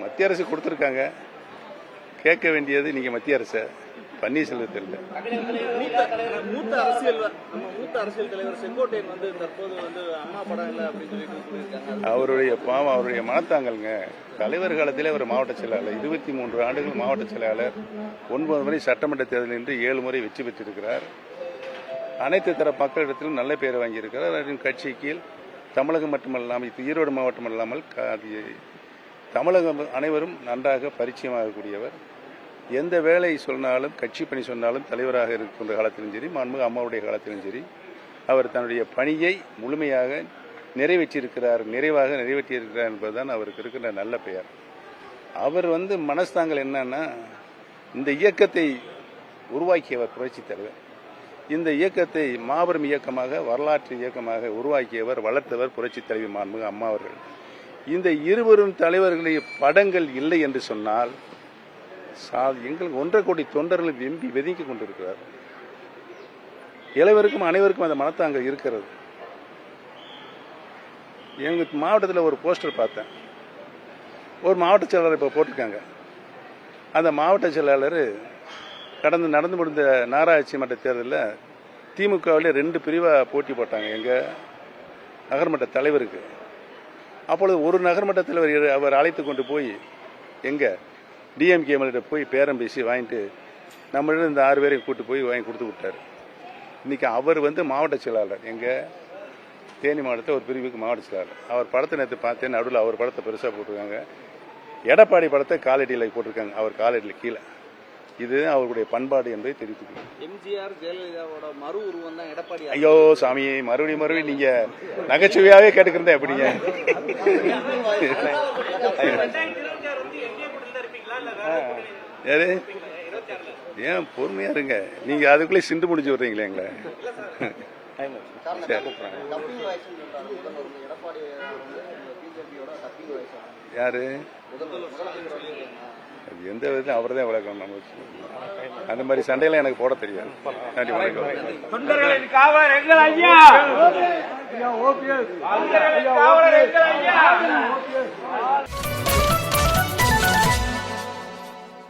மத்திய அரசு கொடுத்துருக்காங்க. கேட்க வேண்டியது நீங்க மத்திய அரசு பன்னீர்செல்வத்தில் இல்லை. மூத்த அரசியல் தலைவர் செங்கோட்டையன் தற்போது அம்மா படம் இல்லை அப்படின்னு சொல்லியிருக்காங்க. அவருடைய பாவம், அவருடைய மனத்தாங்கல்ங்க. தலைவர் காலத்திலே அவர் மாவட்ட செயலாளர், 23 ஆண்டுகள் மாவட்ட செயலாளர், 9 முறை சட்டமன்ற தேர்தலில் நின்று 7 முறை வெற்றி பெற்றிருக்கிறார். அனைத்து தர மக்களிடத்திலும் நல்ல பெயரை வாங்கியிருக்கிறார். அவரின் கட்சி கீழ் தமிழகம் மட்டுமல்லாமல் ஈரோடு மாவட்டம் இல்லாமல் தமிழகம் அனைவரும் நன்றாக பரிச்சயமாகக்கூடியவர். எந்த வேலை சொன்னாலும், கட்சி பணி சொன்னாலும், தலைவராக இருக்கின்ற காலத்திலும் சரி, மாண்புமிகு அம்மாவுடைய காலத்திலும் சரி, அவர் தன்னுடைய பணியை முழுமையாக நிறைவேற்றியிருக்கிறார், நிறைவாக நிறைவேற்றியிருக்கிறார் என்பதுதான் அவருக்கு இருக்கின்ற நல்ல பெயர். அவர் மனஸ்தாங்கள் என்னன்னா, இந்த இயக்கத்தை உருவாக்கியவர் புரட்சி தலைவர். இந்த இயக்கத்தை மாபெரும் இயக்கமாக, வரலாற்று இயக்கமாக உருவாக்கியவர், வளர்த்தவர் புரட்சி தலைவி மாண்புமிகு அம்மா அவர்கள். இந்த இருவரும் தலைவர்களுடைய படங்கள் இல்லை என்று சொன்னால் எங்களுக்கு 1.5 கோடி தொண்டர்கள் வெம்பி வெதுங்கி கொண்டிருக்கிறார். இளைவருக்கும் அனைவருக்கும் அந்த மனத்தாங்க இருக்கிறது. எங்க மாவட்டத்தில் ஒரு போஸ்டர் பார்த்தேன். ஒரு மாவட்ட செயலாளர் இப்போ போட்டிருக்காங்க. அந்த மாவட்ட செயலாளர் நடந்து முடிந்த நகராட்சி மன்ற தேர்தலில் திமுகவில் 2 பிரிவாக போட்டி போட்டாங்க எங்க நகர்மன்ற தலைவருக்கு. அப்பொழுது ஒரு நகர்மன்ற தலைவர் அவர் அழைத்து கொண்டு போய் எங்க டிஎம்கே போய் பேரம் பேசி வாங்கிட்டு நம்மளிடம் இந்த 6 பேரையும் கூட்டு போய் வாங்கி கொடுத்து விட்டார். இன்னைக்கு அவர் மாவட்ட செயலாளர், எங்க தேனி மாவட்டத்தில் ஒரு பிரிவுக்கு மாவட்ட செயலாளர். அவர் படத்தை நேற்று பார்த்தேன், நடுவில் அவர் படத்தை பெருசாக போட்டிருக்காங்க. எடப்பாடி படத்தை காலடியில் போட்டிருக்காங்க, அவர் காலடியில் கீழே. இது அவருடைய பண்பாடு என்பதை தெரிவித்துக்கிறேன். எம்ஜிஆர் ஜெயலலிதாவோட மறு உருவம் தான் எடப்பாடி. ஐயோ சாமி, மறுபடியும் நீங்க நகைச்சுவையாவே கேட்டுக்கிறதா எப்படிங்க? யாரு ஏன் பொறுமையா இருங்க, நீங்க அதுக்குள்ளே சிண்டு முடிஞ்சு விடுறீங்களே எங்களை. யாரு எந்த விதத்தையும் அவர் தான் விளக்கம். நம்ம அந்த மாதிரி சண்டையெல்லாம் எனக்கு போட தெரியாது. நன்றி, வணக்கம்.